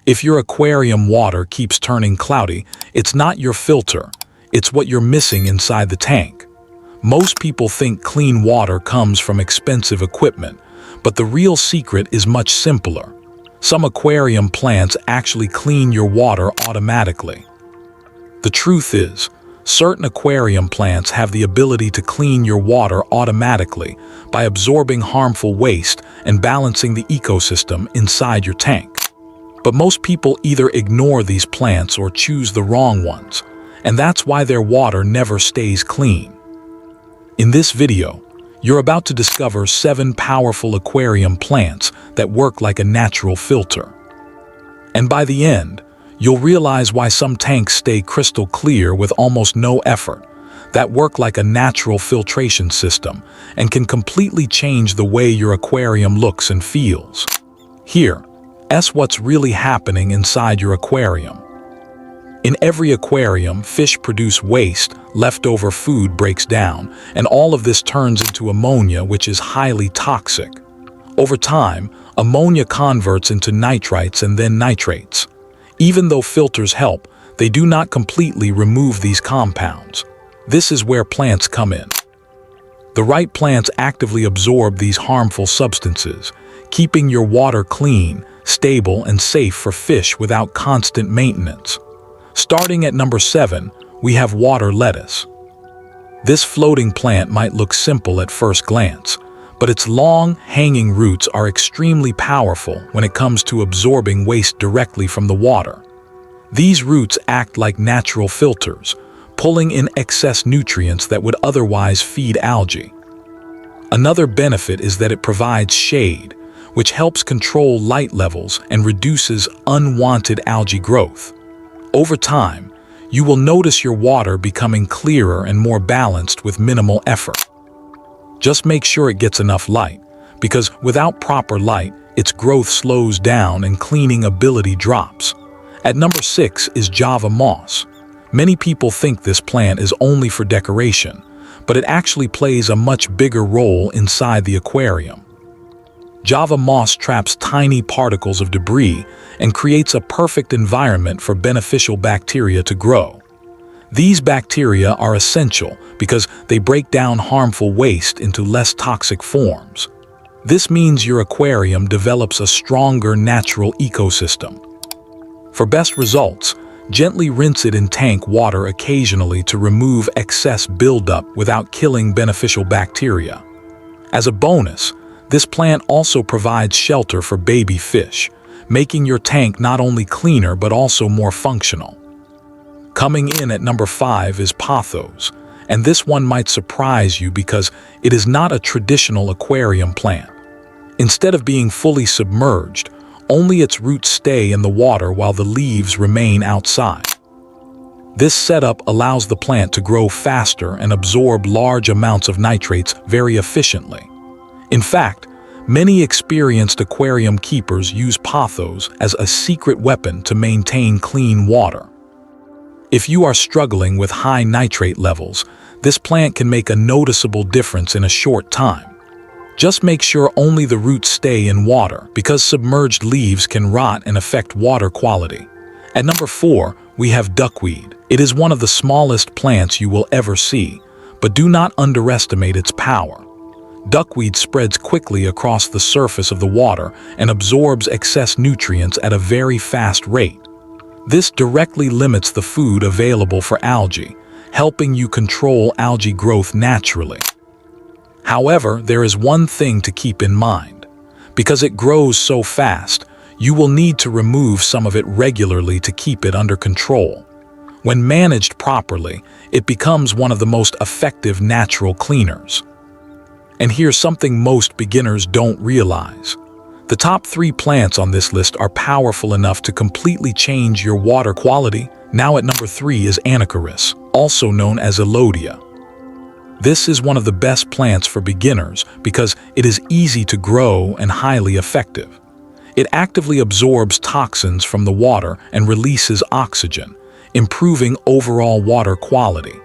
If your aquarium water keeps turning cloudy, it's not your filter, it's what you're missing inside the tank. Most people think clean water comes from expensive equipment, but the real secret is much simpler. Some aquarium plants actually clean your water automatically. The truth is, certain aquarium plants have the ability to clean your water automatically by absorbing harmful waste and balancing the ecosystem inside your tank. But most people either ignore these plants or choose the wrong ones, and that's why their water never stays clean. In this video, you're about to discover 7 powerful aquarium plants that work like a natural filter. And by the end, you'll realize why some tanks stay crystal clear with almost no effort, that work like a natural filtration system and can completely change the way your aquarium looks and feels. Here, what's really happening inside your aquarium. In every aquarium, fish produce waste, leftover food breaks down, and all of this turns into ammonia, which is highly toxic. Over time, ammonia converts into nitrites and then nitrates. Even though filters help, they do not completely remove these compounds. This is where plants come in. The right plants actively absorb these harmful substances, keeping your water clean, stable, and safe for fish without constant maintenance. Starting at number 7, we have water lettuce. This floating plant might look simple at first glance, but its long, hanging roots are extremely powerful when it comes to absorbing waste directly from the water. These roots act like natural filters, pulling in excess nutrients that would otherwise feed algae. Another benefit is that it provides shade, which helps control light levels and reduces unwanted algae growth. Over time, you will notice your water becoming clearer and more balanced with minimal effort. Just make sure it gets enough light, because without proper light, its growth slows down and cleaning ability drops. At number 6 is Java moss. Many people think this plant is only for decoration, but it actually plays a much bigger role inside the aquarium. Java moss traps tiny particles of debris and creates a perfect environment for beneficial bacteria to grow. These bacteria are essential because they break down harmful waste into less toxic forms. This means your aquarium develops a stronger natural ecosystem. For best results, gently rinse it in tank water occasionally to remove excess buildup without killing beneficial bacteria. As a bonus, this plant also provides shelter for baby fish, making your tank not only cleaner but also more functional. Coming in at number 5 is pothos, and this one might surprise you because it is not a traditional aquarium plant. Instead of being fully submerged, only its roots stay in the water while the leaves remain outside. This setup allows the plant to grow faster and absorb large amounts of nitrates very efficiently. In fact, many experienced aquarium keepers use pothos as a secret weapon to maintain clean water. If you are struggling with high nitrate levels, this plant can make a noticeable difference in a short time. Just make sure only the roots stay in water, because submerged leaves can rot and affect water quality. At number 4, we have duckweed. It is one of the smallest plants you will ever see, but do not underestimate its power. Duckweed spreads quickly across the surface of the water and absorbs excess nutrients at a very fast rate. This directly limits the food available for algae, helping you control algae growth naturally. However, there is one thing to keep in mind. Because it grows so fast, you will need to remove some of it regularly to keep it under control. When managed properly, it becomes one of the most effective natural cleaners. And here's something most beginners don't realize. The top 3 plants on this list are powerful enough to completely change your water quality. Now at number 3 is Anacharis, also known as Elodia. This is one of the best plants for beginners because it is easy to grow and highly effective. It actively absorbs toxins from the water and releases oxygen, improving overall water quality.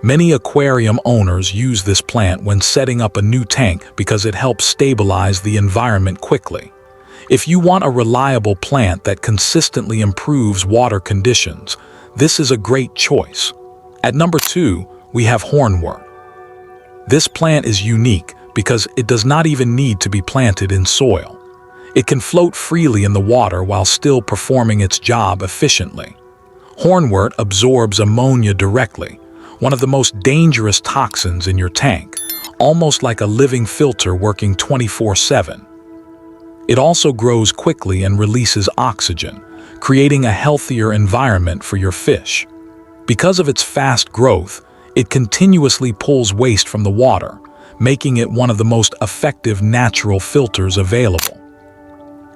Many aquarium owners use this plant when setting up a new tank because it helps stabilize the environment quickly. If you want a reliable plant that consistently improves water conditions, this is a great choice. At number 2, we have hornwort. This plant is unique because it does not even need to be planted in soil. It can float freely in the water while still performing its job efficiently. Hornwort absorbs ammonia directly, one of the most dangerous toxins in your tank, almost like a living filter working 24/7. It also grows quickly and releases oxygen, creating a healthier environment for your fish. Because of its fast growth, it continuously pulls waste from the water, making it one of the most effective natural filters available.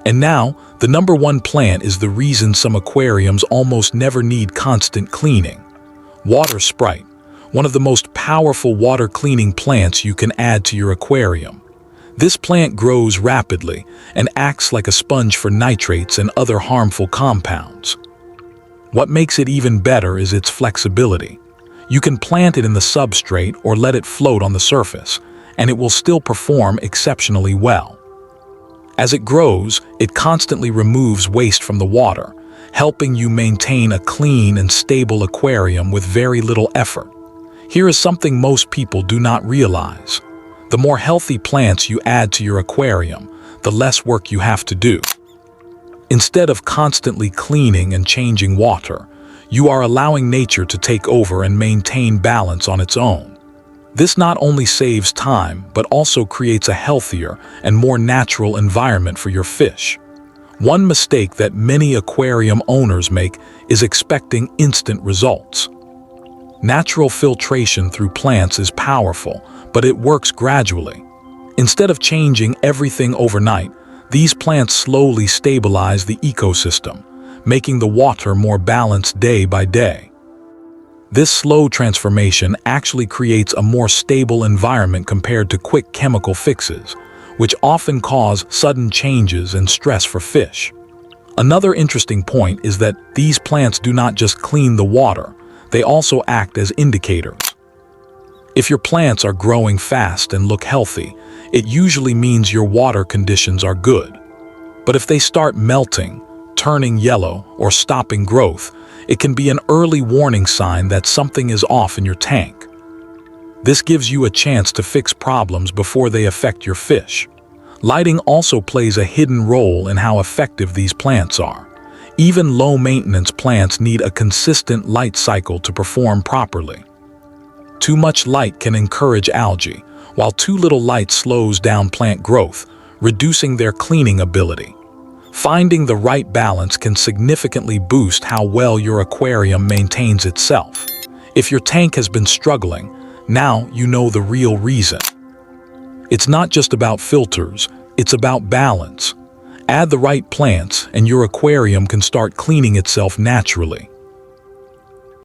And now, the number 1 plant is the reason some aquariums almost never need constant cleaning. Water Sprite, one of the most powerful water cleaning plants you can add to your aquarium. This plant grows rapidly and acts like a sponge for nitrates and other harmful compounds. What makes it even better is its flexibility. You can plant it in the substrate or let it float on the surface, and it will still perform exceptionally well. As it grows, it constantly removes waste from the water, helping you maintain a clean and stable aquarium with very little effort. Here is something most people do not realize. The more healthy plants you add to your aquarium, the less work you have to do. Instead of constantly cleaning and changing water, you are allowing nature to take over and maintain balance on its own. This not only saves time, but also creates a healthier and more natural environment for your fish. One mistake that many aquarium owners make is expecting instant results. Natural filtration through plants is powerful, but it works gradually. Instead of changing everything overnight, these plants slowly stabilize the ecosystem, making the water more balanced day by day. This slow transformation actually creates a more stable environment compared to quick chemical fixes, which often cause sudden changes and stress for fish. Another interesting point is that these plants do not just clean the water, they also act as indicators. If your plants are growing fast and look healthy, it usually means your water conditions are good. But if they start melting, turning yellow, or stopping growth, it can be an early warning sign that something is off in your tank. This gives you a chance to fix problems before they affect your fish. Lighting also plays a hidden role in how effective these plants are. Even low-maintenance plants need a consistent light cycle to perform properly. Too much light can encourage algae, while too little light slows down plant growth, reducing their cleaning ability. Finding the right balance can significantly boost how well your aquarium maintains itself. If your tank has been struggling, now you know the real reason. It's not just about filters, it's about balance. Add the right plants and your aquarium can start cleaning itself naturally.